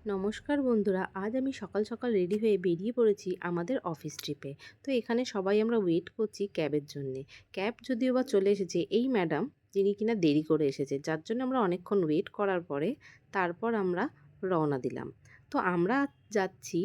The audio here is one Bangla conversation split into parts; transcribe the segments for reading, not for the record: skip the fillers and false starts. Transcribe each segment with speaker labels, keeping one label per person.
Speaker 1: নমস্কার বন্ধুরা, আজ আমি সকাল সকাল রেডি হয়ে বেরিয়ে পড়েছি আমাদের অফিস ট্রিপে। তো এখানে সবাই আমরা ওয়েট করছি ক্যাবের জন্যে। ক্যাব যদিও বা চলে এসেছে, এই ম্যাডাম যিনি কিনা দেরি করে এসেছে, যার জন্য আমরা অনেকক্ষণ ওয়েট করার পরে তারপর আমরা রওনা দিলাম। তো আমরা যাচ্ছি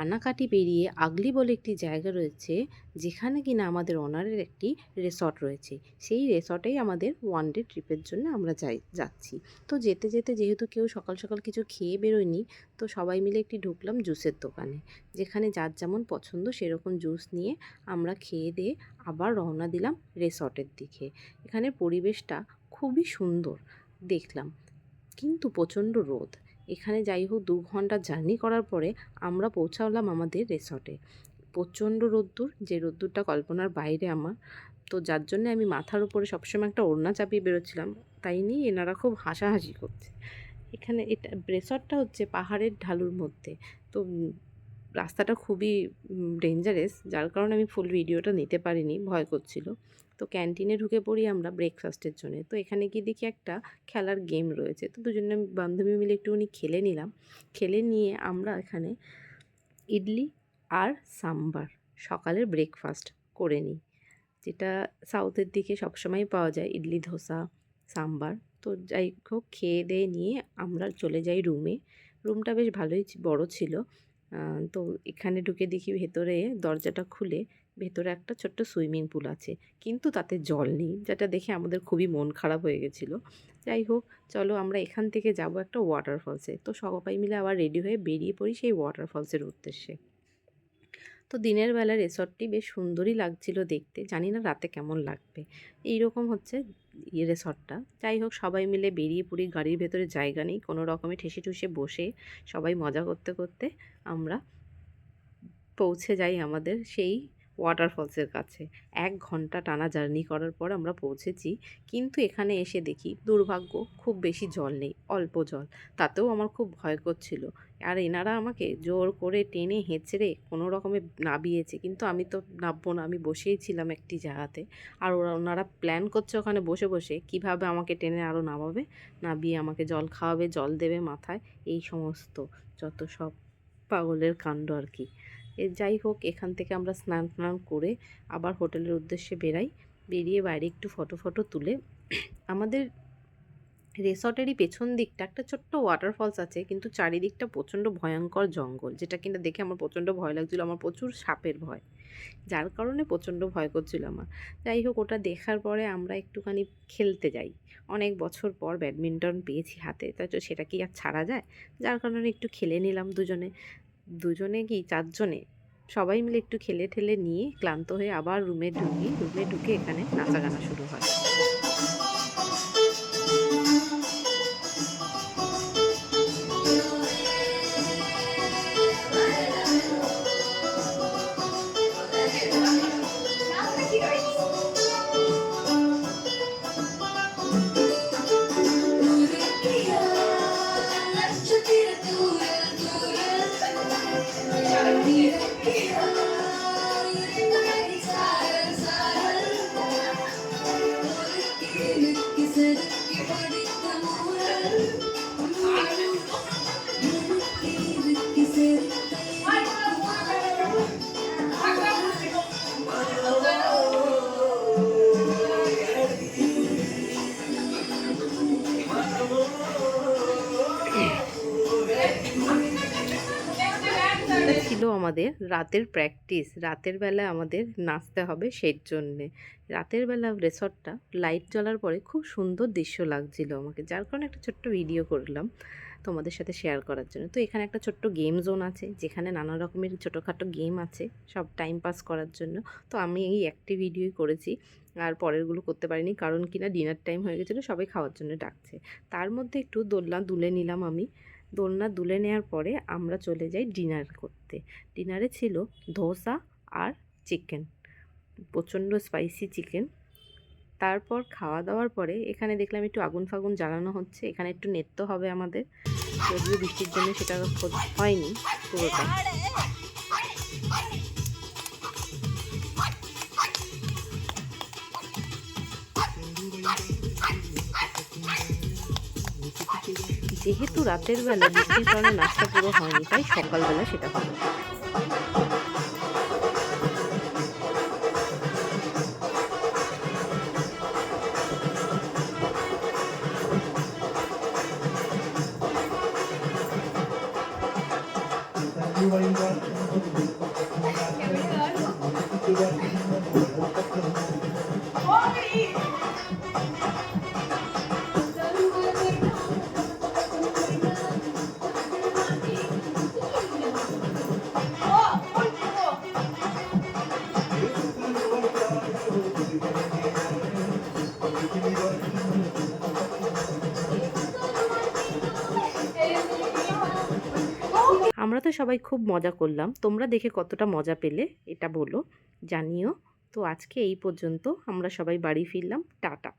Speaker 1: আনাকাটি পেরিয়ে আগলি বলে একটি জায়গা রয়েছে, যেখানে কিনা আমাদের ওনারের একটি রিসর্ট রয়েছে। সেই রিসর্টেই আমাদের ওয়ান ডে ট্রিপের জন্য আমরা যাচ্ছি। তো যেতে যেতে যেহেতু কেউ সকাল সকাল কিছু খেয়ে বেরোয়নি, তো সবাই মিলে একটি ঢুকলাম জুসের দোকানে, যেখানে যার যেমন পছন্দ সেরকম জুস নিয়ে আমরা খেয়ে দিয়ে আবার রওনা দিলাম রিসর্টের দিকে। এখানের পরিবেশটা খুবই সুন্দর দেখলাম, কিন্তু প্রচণ্ড রোদ। এখানে যাই হোক 2 ঘন্টা জার্নি করার পরে আমরা পৌঁছালাম আমাদের রিসর্টে। প্রচণ্ড রোদ্দুর, যে রোদ্দুরটা কল্পনার বাইরে আমার। তো যার জন্য আমি মাথার উপরে সবসময় একটা ওড়না চাপিয়ে বেরোচ্ছিলাম, তাই নিয়ে এনারা খুব হাসাহাসি করছে। এখানে এটা রিসর্টটা হচ্ছে পাহাড়ের ঢালুর মধ্যে। তো রাস্তাটা খুবই ডেঞ্জারাস, যার কারণে আমি ফুল ভিডিওটা নিতে পারিনি, ভয় করছিল। তো ক্যান্টিনে ঢুকে পড়ি আমরা ব্রেকফাস্টের জন্য। তো এখানে গিয়ে দেখি একটা খেলার গেম রয়েছে, তো দুজনে বান্ধবী মিলে একটুখানি খেলে নিলাম। খেলে নিয়ে আমরা এখানে ইডলি আর সাম্বার সকালের ব্রেকফাস্ট করে নিই, যেটা সাউথের দিকে সবসময় পাওয়া যায়, ইডলি ধোসা সাম্বার। তো যাই হোক খেয়ে দিয়ে নিয়ে আমরা চলে যাই রুমে। রুমটা বেশ ভালোই বড় ছিল। তো এখানে ঢুকে দেখি ভেতরে দরজাটা খুলে ভেতরে একটা ছোট্ট সুইমিং পুল আছে, কিন্তু তাতে জল নেই, যেটা দেখে আমাদের খুবই মন খারাপ হয়ে গেছিলো। যাই হোক, চলো আমরা এখান থেকে যাব একটা ওয়াটারফলসে। তো সবাই মিলে আবার রেডি হয়ে বেরিয়ে পড়ি সেই ওয়াটারফলসের উদ্দেশ্যে। তো দিনের বেলা রিসর্টটি বেশ সুন্দরই লাগছিল দেখতে, জানি না রাতে কেমন লাগবে। এইরকম হচ্ছে রিসর্টটা। যাই হোক সবাই মিলে বেরিয়ে পড়ি, গাড়ির ভেতরে জায়গা নেই, কোনো রকমে ঠেসে ঠুসে বসে সবাই মজা করতে করতে আমরা পৌঁছে যাই আমাদের সেই ওয়াটারফলসের কাছে। 1 ঘন্টা টানা জার্নি করার পর আমরা পৌঁছেছি, কিন্তু এখানে এসে দেখি দুর্ভাগ্য খুব বেশি জল নেই, অল্প জল। তাতেও আমার খুব ভয় করছিল। আর এনারা আমাকে জোর করে টেনে হেঁচড়ে কোনো রকমে নামিয়েছে, কিন্তু আমি তো নামবো না, আমি বসেই ছিলাম একটি জায়গাতে। আর ওনারা প্ল্যান করছে ওখানে বসে বসে কীভাবে আমাকে টেনে আরও নামাবে, নামিয়ে আমাকে জল খাওয়াবে, জল দেবে মাথায়, এই সমস্ত যত সব পাগলের কাণ্ড আর কি। যাই হোক এখান থেকে আমরা স্নান টান করে আবার হোটেলের উদ্দেশ্যে বেরাই। বেরিয়ে বাইরে একটু ফটো তুলে আমাদের রিসর্টেরই পেছন দিকটা একটা ছোট্ট ওয়াটারফলস আছে, কিন্তু চারিদিকটা প্রচণ্ড ভয়ঙ্কর জঙ্গল, যেটা কিনা দেখে আমার প্রচণ্ড ভয় লাগছিলো। আমার প্রচুর সাপের ভয়, যার কারণে প্রচণ্ড ভয় করছিল আমার। যাই হোক ওটা দেখার পরে আমরা একটুখানি খেলতে যাই। অনেক বছর পর ব্যাডমিন্টন পেয়েছি হাতে, তাই তো সেটা কি আর ছাড়া যায়? যার কারণে একটু খেলে নিলাম দুজনে। দুজনে কি চারজনে সবাই মিলে একটু খেলে ঠেলে নিয়ে ক্লান্ত হয়ে আবার রুমে ঢুকি। রুমে ঢুকে এখানে নাচা গানা শুরু হয়। ছিল আমাদের রাতের প্র্যাকটিস, রাতের বেলা আমাদের নাচতে হবে সেই জন্যে। রাতের বেলা রিসর্টটা লাইট জ্বলার পরে খুব সুন্দর দৃশ্য লাগছিল আমাকে, যার কারণে একটা ছোট্ট ভিডিও করলাম তোমাদের সাথে শেয়ার করার জন্য। তো এখানে একটা ছোট্ট গেম জোন আছে, যেখানে নানা রকমের ছোটোখাটো গেম আছে সব টাইম পাস করার জন্য। তো আমি এই একটি ভিডিওই করেছি, আর পরেরগুলো করতে পারিনি, কারণ কিনা ডিনার টাইম হয়ে গেছিলো, সবাই খাওয়ার জন্য ডাকছে। তার মধ্যে একটু দোলনা দুলে নিলাম আমি। দোলনা দুলে নেওয়ার পরে আমরা চলে যাই ডিনার করতে। ডিনারে ছিল ধোসা আর চিকেন, প্রচণ্ড স্পাইসি চিকেন। তারপর খাওয়া দাওয়ার পরে এখানে দেখলাম একটু আগুন ফাগুন জ্বালানো হচ্ছে, এখানে একটু নৃত্য হবে আমাদের, যদিও বৃষ্টির জন্য সেটা হয়নি পুরোটা। যেহেতু রাতের বেলা বৃষ্টির কারণে নাচটা পুরো হয়নি, তাই সকালবেলা সেটা হলো। আমরা তো সবাই খুব মজা করলাম। তোমরা দেখে কতটা মজা পেলে এটা বলো, জানিও। তো আজকে এই পর্যন্ত, আমরা সবাই বাড়ি ফিরলাম। টাটা।